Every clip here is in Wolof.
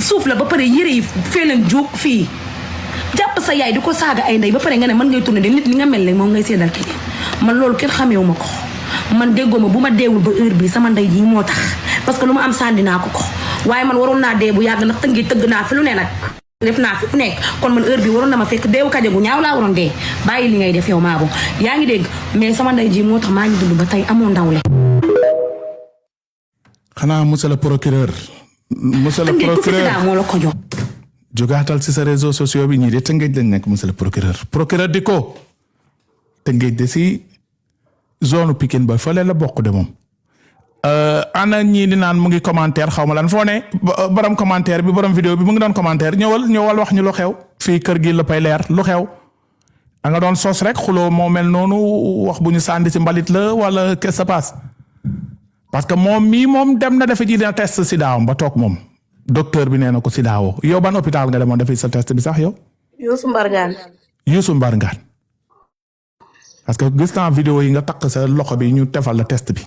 suuf la ba pare yére yi fee leen jóg fii jàpp sa yaay di ko saaga ay ndey ba pare nga ne man ngay tourné de nit ni nga mel ne moom ngay seedal keneen man loolu kenn xameewu ma ko man déggoo ma bu ma deewul ba heure bi sama ndey ji moo tax parce que lu ma am sànni naa ko waaye man waroon naa dee bu yàgg ndax tëgg naa fi lu ne nag def naa fi fu nekk kon man heure bi waroon na ma fekk deewu kaje gu ñaaw laa waroon dee bàyyi li ngay def yow maa bo yaa ngi dégg mais sama ndey ji moo tax maa ngi dund ba tey amoo ndawle. xanaa monsieur le procureur. monsieur le procureur moo la ko jox. jogaatal ci sa réseaux sociaux bi ñii de Tëngéej lañ nekk monsieur le procureur di ko Tëngéej de si zone Pikine ba fële la bokk de moom. ana ñii di naan mu ngi commentaire xaw ma lan foo ne borom commentaire bi borom vidéo bi mu ngi doon commentaire ñëwal wax ñu lu xew fii kër gi la pay leer lu xew a nga doon sos rek xuloo moo mel noonu wax bu ñu sànni ci mbalit la wala qu'est-ce qui se passe parce que moom dem na defe ji dina test sida ba toog moom docteur bi nee na ko sida woo yow ban hôpital nga demoon defi sa test bi sax yow. Youssou Mbargane parce que gis naa vidéo yi nga takk sa loxo bi ñu defal la test bi.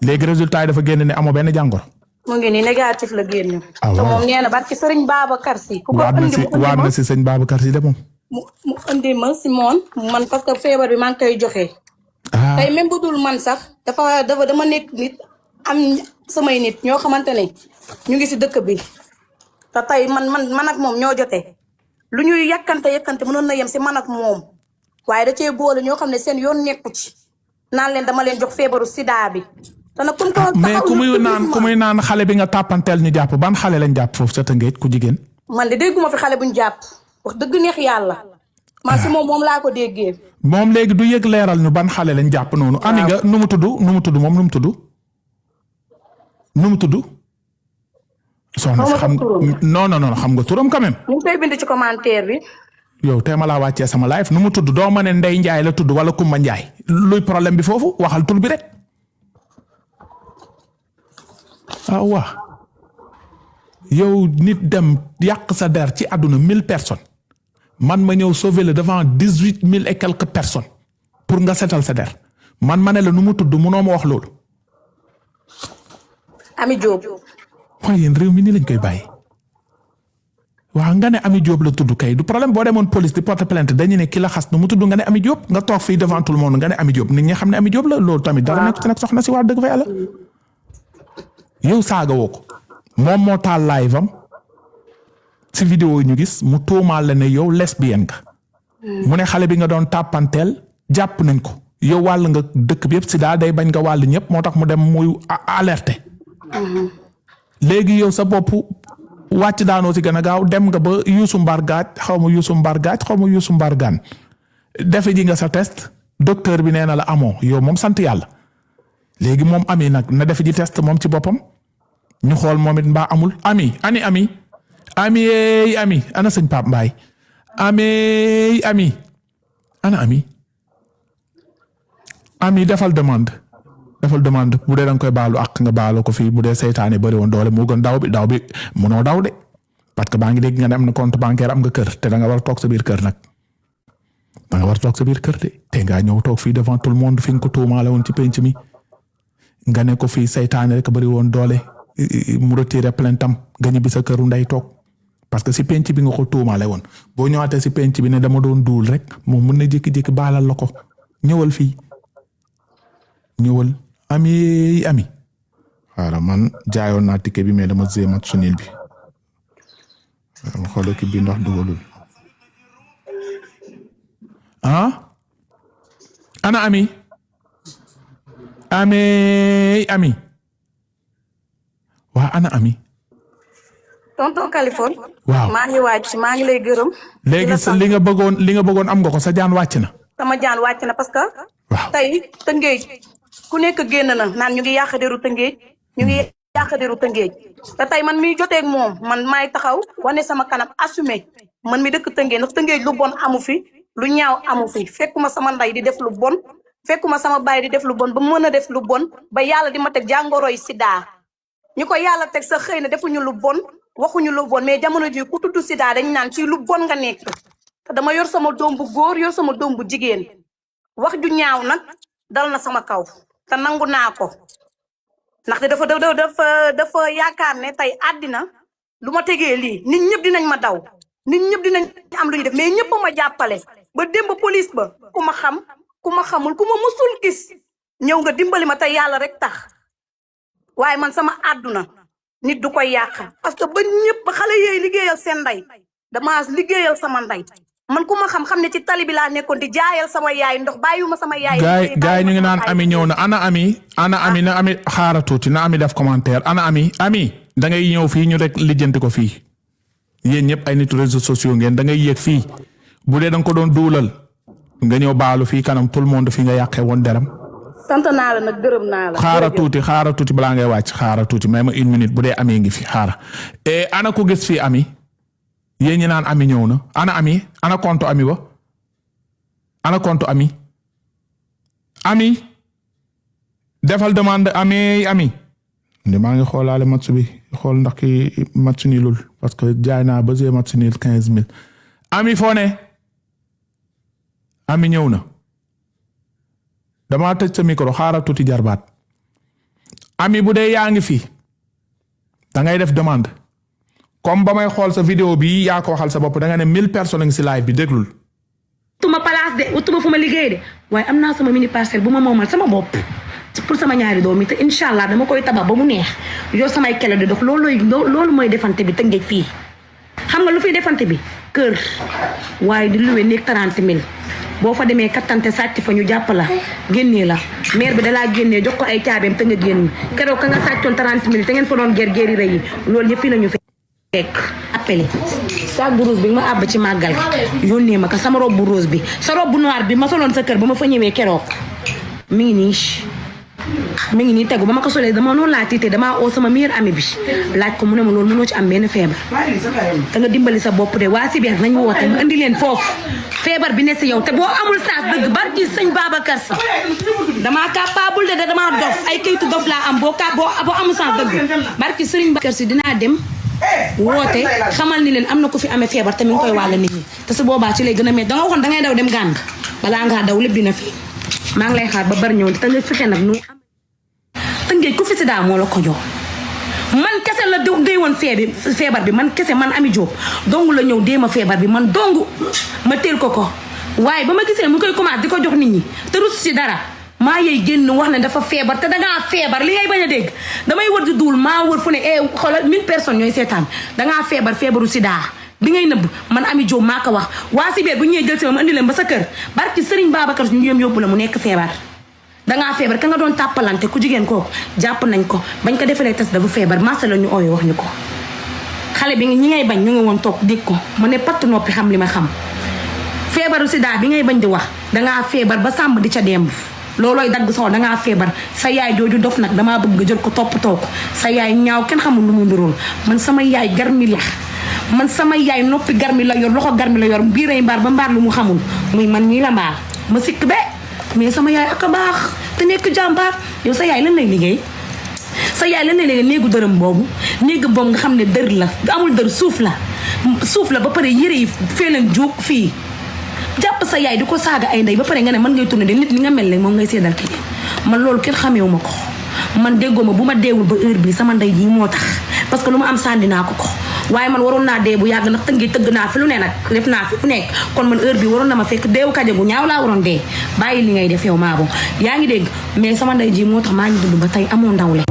léegi résultat yi dafa génn ne amoo benn jàngoro. mu ngi nii négatif la génn. ah te moom nee na barki sëriñ Babacar Si. ku ko andi waat na si sëñ Babacar Si de moom. mu andi ma si man parce que feebar bi maa ngi koy joxe. tey même bu dul man sax dama nekk nit am samay nit ñoo xamante ne ñu ngi si dëkk bi te tey man ak moom ñoo jotee lu ñuy yàkkante mënoon na yem si man ak moom waaye da cee boole ñoo xam ne seen yoon nekku ci. naan leen dama leen jox feebaru sida bi. te nag mais ku muy naan xale bi nga tàppanteel ñu jàpp ban xale lañ jàpp foofu sa Tëngéej ku jigéen. man de dégguma fi xale buñ jàpp wax dëgg neex yàlla. man si moom laa ko déggee. moom léegi du yëg leeral ñu ban xale lañ jàpp noonu. ami nga nu mu tudd moom nu mu tudd. soxna si xam non xam nga turam quand même. ñu ngi koy bind ci commentaire bi. yow tey ma laa wàccee sama live nu mu tudd doo ma ne Ndey Njaay la tudd wala Kumba Njaay luy problème bi foofu waxal tur bi rek waa yow nit dem yàq sa der ci àdduna 1000 personnes man ma ñëw sauver le devant 18 000 et quelques personnes pour nga setal sa der man ma ne la nu mu tudd munoo ma wax loolu. Ami Diop. waaye yéen réew mi nii lañ koy bàyyi. waaw nga ne Ami Diop la tudd kay du problème boo demoon police di porte plainte dañu ne ki la xas nu mu tudd nga ne Ami Diop nga toog fii devant tout le monde nga ne Ami Diop nit ñi xam ne Ami Diop la loolu tamit dara nekk ci nag soxna si waa dëgg fa yàlla yow saaga woo ko moom moo taal live am si vidéo yi ñu gis mu tuumaal la ne yow lesbienne nga mu ne xale bi nga doon tàppanteel jàpp nañ ko yow wàll nga dëkk bi yëpp si daal day bañ nga wàll ñëpp moo tax mu dem muy alerté léegi yow sa bopp wàcc daanoo si gën a gaaw dem nga ba Youssou Mbargane defe ji nga sa test docteur bi nee na la amoo yow moom sant yàlla léegi moom ami nag na defe ji test moom ci boppam ñu xool moom it mbaa amul ami ana sëñ Pape Mbaye ana ami defal demande bu dee danga koy baalu ak nga baalu ko fii bu dee seytaane bëri woon doole moo gën daw bi mënoo daw de parce que baa ngi dégg nga ne am na compte bancaire am nga kër te da nga war a toog sa biir kër nag da nga war a toog sa biir kër de te ngaa ñëw toog fii devant tout le monde fi nga ko tuumaale woon ci penc mi nga ne ko fii seytaane rek bëri woon doole mu retiré plainte am nga ñibbi sa këru ndey toog parce que si penc bi nga ko tuumaale woon boo ñëwaatee si penc bi ne dama doon duul rek moom mën na jékki-jékki baalal la ko ñëwal fii ami xaaral man jaayoon naa ticket bi mais dama zee match nul bi ma xool équipe bi ndax dugalul ana ami waa ana ami tonton Kaliphone. waaw maa ngi wàcc maa ngi lay gërëm. léegi li nga bëggoon am nga ko sa jaan wàcc na. sama jaan wàcc na parce que. waaw tey Tëngéej ku nekk génn na naan ñu ngi yàq deru Tëngéej te tey man mi joteeg moom man maay taxaw wane sama kanam assumé man mi dëkk Tëngéej ndax Tëngéej lu bon amu fi lu ñaaw amu fi fekkuma sama nday di def lu bon fekkuma sama baay di def lu bon ba mën a def lu bon ba yàlla di ma teg jàngoroy sida ñu ko yàlla teg sa xëy na defuñu lu bon waxuñu lu bon mais jamono ji ku tudd sida dañ naan ci lu bon nga nekk te dama yor sama doom bu góor yor sama doom bu jigéen wax ju ñaaw nag dal na sama kaw te nangu naa ko ndaxte dafa yaakaar ne tey àddina lu ma tegee lii nit ñëpp dinañ ma daw nit ñëpp dinañ am lu ñu def mais ñëpp ma jàppale ba démb police ba ku ma xam ku ma xamul ku ma musul gis ñëw nga dimbali ma te yàlla rek tax waaye man sama àdduna nit du koy yàq parce que ba ñëpp ba xale yooyu liggéeyal seen ndey dama liggéeyal sama ndey man ku ma xam ne ci tali bi laa nekkoon di jaayal sama yaay ndox bàyyiwuma sama yaay. gaay ñu ngi naan Ami ñëw na ana Ami na Ami xaara tuuti na Ami def commentaire ana Ami da ngay ñëw fii ñu rek lijjanti ko fii yéen ñëpp ay nit réseaux sociaux ngeen da ngay yéeg fii bu dee da nga ko doon duulal nga ñëw baalu fii kanam tout le monde fii nga yàqee woon deram. sant naa la nag gërëm naa la. xaara tuuti balaa ngay wàcc xaara tuuti may ma 1 minute bu dee Ami ngi fi xaara ana ko gis fii Ami yéen ñi naan Ami ñëw na ana compte Ami ba ana compte Ami defal demande Ami ndi maa ngi xoolaale match bi xool ndax ki match nilul parce que jaay naa ba see match nil 15000 Ami foo ne Ami ñëw na dama tëj sa micro xaaral tuuti jarbaat Ami bu dee yaa ngi fi da ngay def demande comme ba may xool sa vidéo bi yaa ko waxal sa bopp da nga ne 1000 personnes ngi si live bi déglul. utuma place de utuma fu ma liggéey de waaye am naa sama mini parcelle bu ma moomal sama bopp pour sama ñaari doom yi te incha allah dama koy tabax ba mu neex yow samay kele di dox loolu mooy defante bi tëngeej fii xam nga lu fiy defante bi kër waaye di luwe néeg 30 000 boo fa demee kattante sàcc fa ñu jàpp la génnee la maire bi dalaa génnee jox ko ay caabeem te nga génn keroog ka nga sàccoon 30 000 te ngeen fa doon géri rëy yi loolu yëpp fii nañu fekk appelé sac bu rose bi nga ma àbb ci màggal yónnee ma ko sama robe bu rose bi sa robe bu noir bi ma soloon sa kër ba ma fa ñëwee keroog mi ngi nii tegu ba ma ko solee dama noonu laa tiitee damaa oo sama meilleur ami bi laaj ko mu ne ma loolu mënoo ci am benn feebar te nga dimbali sa bopp de waa si biir nañ woote mu indi leen foofu feebar bi ne si yow te boo amul saas dëgg barki sëñ Babacar Si damaa capable de damaa dof ay kayitu dof laa am boo amul saas dëgg barki sëriñ Babacar Si dinaa dem woote xamal ni leen am na ko fi amee feebar te mi ngi koy wàll nit ñi te su boobaa ci lay gën a métti danga waxoon dangay daw dem gànd balaa ngaa daw lépp dina fi maa ngi lay xaar ba bari ñëw te nga fexe nag nu tëngéej ku fi si daa moo la ko jox man kese la dee woon feebar bi man kese man Ami Diop dong la ñëw dee ma feebar bi man dong ma teel ko waaye ba ma gisee mu koy commencé di ko jox nit ñi te rus si dara maa yey génn wax ne dafa feebar te dangaa feebar li ngay bañ a dégg damay wër di duul maa wër fu ne xoolal 1000 personnes ñooy seetaan dangaa feebaru sida bi ngay nëbb man Ami Diop maa ko wax waa si biir bu ñëwee jël si ma indi leen ba sa kër barki Serigne Babacar ñu yëm yóbbu la mu nekk feebar dangaa feebar ka nga doon tàppalante ku jigéen kooku jàpp nañ ko bañ ko defalee test dafa feebar masa la ñu ooyoo wax ñu ko xale bi ñi ngay bañ ñu ngi woon toog dégg ko ma ne patt noppi xam li ma xam feebaru sida bi ngay bañ di wax dangaa feebar ba sàmm di ca demb loolooy dagg soo dangaa feebar sa yaay jooju dof nag damaa bëgg nga jël ko toppatoo ko sa yaay ñaaw kenn xamul lu mu ndurool man sama yaay garmi la man sama yaay noppi garmi la yor loxo garmi la yor biiray mbaar ba mbaar lu mu xamul muy man ñii la mbaar ma sikk be mais sama yaay ak a baax te nekk jàmbaar yow sa yaay lan lay liggéey sa yaay lan lay liggéey néegu dërëm boobu néegu boobu nga xam ne dër la amul dër suuf la ba pare yére yi fee leen jóg fii jàpp sa yaay di ko saaga ay ndey ba pare nga ne man ngay tourné de nit li nga mel ne moom ngay seedal kii man loolu kenn xameewu ma ko man déggoo ma bu ma deewul ba heure bi sama ndey ji moo tax parce que lu ma am sànni naa ko waaye man waroon naa dee bu yàgg ndax tëgg naa fi lu ne nag def naa fi fu nekk kon man heure bi waroon na ma fekk deewu kaje gu ñaaw laa waroon dee bàyyi li ngay def yow maa bo yaa ngi dégg mais sama ndey ji moo tax maa ngi dund ba tey amoo ndawle.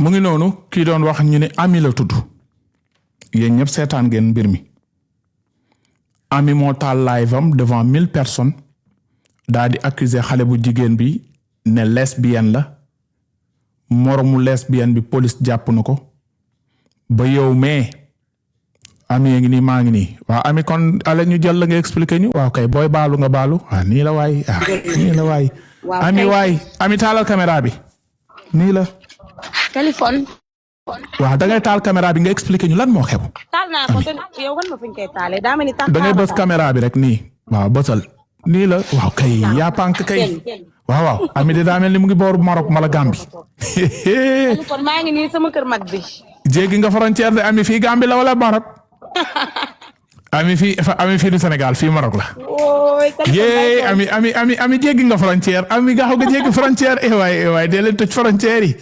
mu ngi noonu kii doon wax ñu ne Ami la tudd yéen ñëpp seetaan ngeen mbir mi Ami moo taal live am devant 1000 personnes daa di accuser xale bu jigéen bi ne lesbienne la moromu lesbienne bi police jàpp na ko ba yow mais Ami ngi nii maa ngi nii waaw Ami kon ala ñu jël la nga expliquer ñu waaw kay booy baalu nga baalu nii la waay nii la waay Ami taalal caméra bi nii la téléphone. waaw da ngay taal caméra bi nga expliquer ñu lan moo xew. taal naa ko te yow wan ma fi ñu koy taalee daa mel ni taal da ngay bës caméra bi rek nii waaw bësal nii la waaw kay yaa pànk kay waaw Ami de daa mel ni mu ngi booru Maroc mala Gambie. kon maa ngi nii sama kër mag bi. jéggi nga frontière de Ami fii Gambie la wala Maroc ami fii du Sénégal fii Maroc la. ooy yee ami jéggi nga frontière ami nga xam nga jéggi frontière waay dee leen tëj frontière yi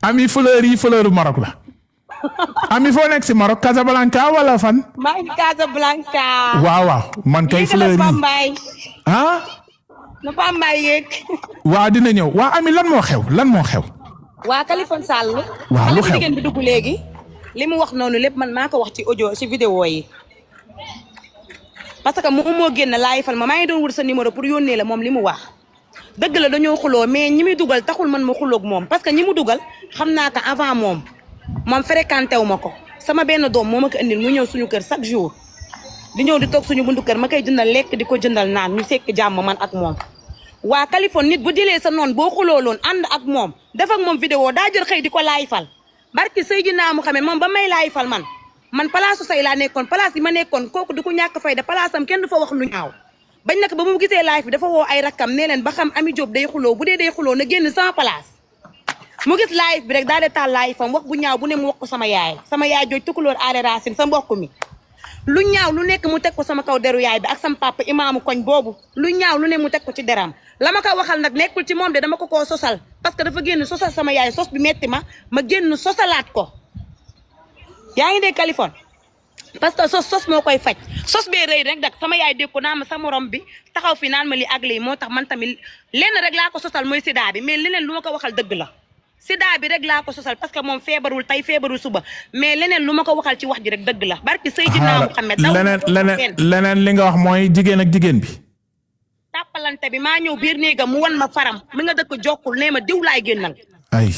ami fleur Maroc la. ami foo nekk si Maroc Casablanca wala fan. maa ngi Casablanca. waaw man kay fleur yi ah. na Pambaay yéeg. waaw dina ñëw waa ami lan moo xew. waa Kaliphone Sall. waaw lu xew jigéen bi dugg léegi. li mu wax noonu lépp man maa ko wax ci audio ci vidéo yi. parce que moom moo génn laay fal maa ngi doon wut sa numéro pour yónnee la moom li mu wax. dëgg la dañoo xuloo mais ñi muy dugal taxul man ma xuloog moom parce que ñi mu dugal xam naa ko avant moom fréquenté wu ma ko. sama benn doom moo ma ko indil mu ñëw suñu kër chaque jour. di ñëw di toog suñu buntu kër ma koy jëndal lekk di ko jëndal naan ñu sekk jàmm man ak moom. waa Kaliphone nit bu jëlee sa noon boo xuloo loon ànd ak moom def ak moom vidéo daa jël xëy di ko laay fal. barki Seydina Muhammad moom ba may laay fal man palaasu say laa nekkoon place yi ma nekkoon kooku du ko ñàkk fayda palaasam kenn du fa wax lu ñaaw. bañ nag ba mu gisee laay fi dafa woo ay rakkam nee leen ba xam Ami Diop day xuloo bu dee day xuloo na génn sama place. mu gis laay bi rek daal di taal laay fam wax bu ñaaw bu ne mu wax ko sama yaay jooj tukulóor aare racine sa mbokk mi. lu ñaaw lu nekk mu teg ko sama kaw deru yaay bi ak sama papa imaamu koñ boobu lu ñaaw lu ne mu teg ko ci deram la ma ko waxal nag nekkul ci moom de dama ko koo sosal parce que dafa génn sosal sama yaay sos bi metti ma génn sosalaat ko yaa ngi dégg Kaliphone parce que sos moo koy faj sos bee rëy rek dak sama yaay dégg ko naan ma sa morom bi taxaw fi naan ma li ak lii moo tax man tamit lenn rek laa ko sosal mooy sida bi mais leneen lu ma ko waxal dëgg la sida bi rek laa ko sosal parce que moom feebarul tey feebarul suba mais leneen lu ma ko waxal ci wax ji rek dëgg la barki Seydina Muhammad leneen li nga wax mooy jigéen ak jigéen bi tàppalante bi maa ñëw biir néegam mu wan ma faram mi nga dëkk jokkul nee ma diw laay génnal ay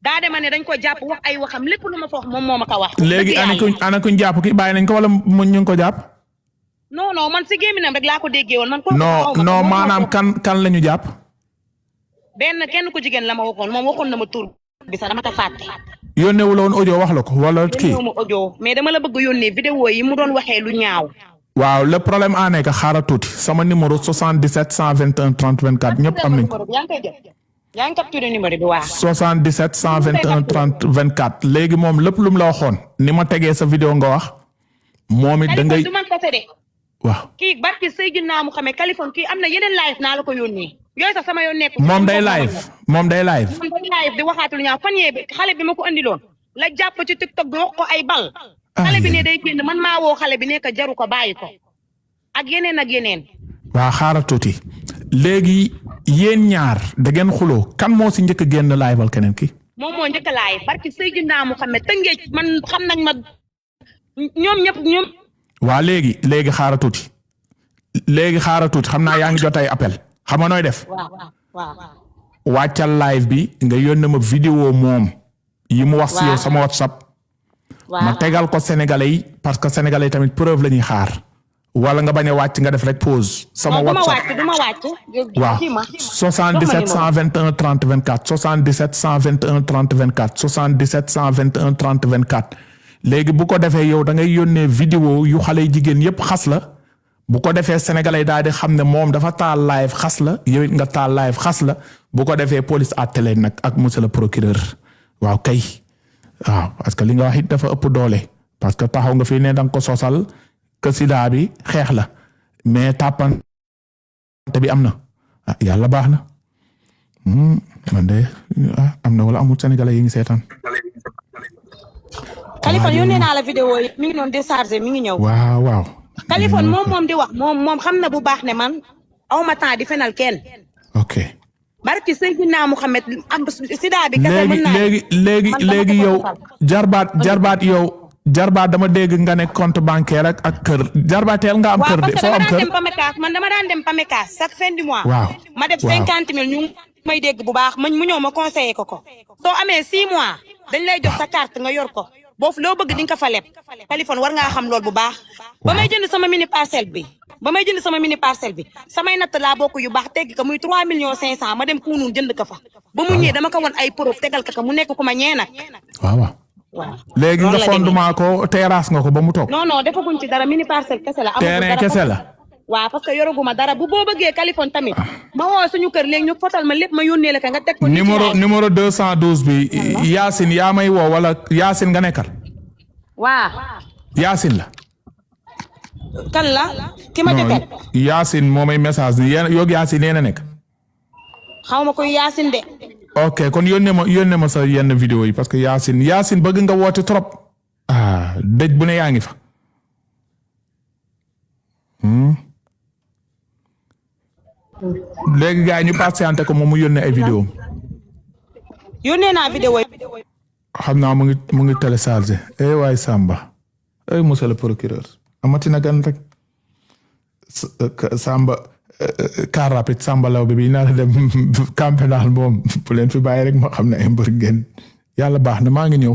daa dema ne dañ ko jàpp wax ay waxam lépp lu ma fa wax moom moo ma ko wax léegi ana kuñ jàpp ki bàyyi nañ ko wala mu ñu ngi ko jàpp non man si gémminam rek laa ko déggee woon man ko non maanaam kan la ñu jàpp kenn ku jigéen la ma waxoon moom waxoon na ma tur bi sax dama ko fàtte yónnee wu la woon audio wax la ko wala kii yónnee wu ma audio mais dama la bëgg yónnee vidéo yi mu doon waxee lu ñaaw waaw le problème en est que xaaral tuuti sama numéro 77 121 30 24 ñëpp am nañ ko. yaa ngi capturé numéro bi waaw. 77 121 30 24 léegi moom lépp lu mu la waxoon ni ma tegee sa vidéo nga wax moom it da ngay. du man kese de. waaw kii barki Seydina Muhammad Kaliphone kii am na yeneen live naa la ko yónnee yooyu sax sama yoon nekk. moom day live. moom day live di waxaatu lu ñaaw fan yee bi xale bi ma ko andiloon la jàpp ci TikTok bi wax ko ay bal. xale bi ne day génn man maa woo xale bi nekk jaru ko bàyyi ko ak yeneen. waa xaaral tuuti léegi yéen ñaar da ngeen xuloo kan moo si njëkk a génn laayval keneen ki. moom moo njëkk a laay barki Seydina Muhammad tëngeej man xam nañ ma ñoom ñëpp. waa léegi xaaral tuuti xam naa yaa ngi jot ay appel xam nga nooy def. waaw. wàccal live bi nga yónnee ma vidéo moom yi mu wax si yow sama WhatsApp. ma tegal ko sénégalais yi parce que sénégalais yi tamit preuve la ñuy xaar wala nga bañ a wàcc nga def rek pause. sama WhatsApp du ma wàcc. waaw 77 121 30 24 77 121 30 24 77 121 30 24 léegi bu ko defee yow da ngay yónnee vidéo yu xale jigéen yépp xas la bu ko defee sénégalais yi daal di xam ne moom dafa taal live xas la yow it nga taal live xas la bu ko defee police àtte leen nag ak monsieur le procureur waaw kay. waaw parce que li nga wax it dafa ëpp doole parce que taxaw nga fi ne danga ko sosal que sida bi xeex la mais tàppante bi am na yàlla baax na man de am na wala amul sénégalais yi ngi seetaan. Kaliphone yónnee naa la vidéo yi mi ngi doon déchargé mi ngi ñëw. waaw. Kaliphone moom di wax moom xam na bu baax ne man awma temps di fenal kenn. ok. barki Seydina Muhammad am sida bi kese mën naa léegi yow jarbaat dama dégg nga ne compte bancaire ak kër jarbaateel nga am kër de foo am kër man dama daan dem Pamecas chaque fin du mois. waaw ma def 50 000 ñu may dégg bu baax mu ñëw ma conseillé ko soo amee 6 mois dañ lay jox sa carte nga yor ko boofu loo bëgg di nga ko fa leb Kaliphone war ngaa xam loolu bu baax. ba may jënd sama mini parcelle bi samay natt laa bokk yu baax tegg ko muy 3 millions 500 ma dem kuunul jënd ko fa. ba mu ñëwee dama ko won ay preuve tegal ko mu nekk ku ma ñee nag. waaw. léegi nga fondement ko terrasse nga ko ba mu toog. non defaguñ ci dara mini parcelle kese la. terrain kese la. waaw parce que yoraguma dara bu boo bëggee Kaliphone tamit. ma woo suñu kër léegi ñu fotal ma lépp ma yónnee la ka nga teg ko. numéro 212 bi Yacine yaa may woo wala Yacine nga nekkal. waaw. Yacine la. kan la ki ma jotee. Yacine moo may message ni yéen yoog Yacine yéen a nekk. xaw ma koy Yacine de. ok kon yónnee ma sa yenn vidéo yi parce que Yacine bëgg nga woote trop. dëj bu ne yaa ngi fa. léegi gars yi ñu patienté ko moom mu yónnee ay vidéo. yónnee naa vidéo yi. xam naa mu ngi téléchargé waay Samba monsieur le procureur amati na gan rek Samba car rapide Samba law bi naa dem camp pénal moom bu leen fi bàyyi rek moo xam ne ay mbër ngeen yàlla baax na maa ngi ñëw.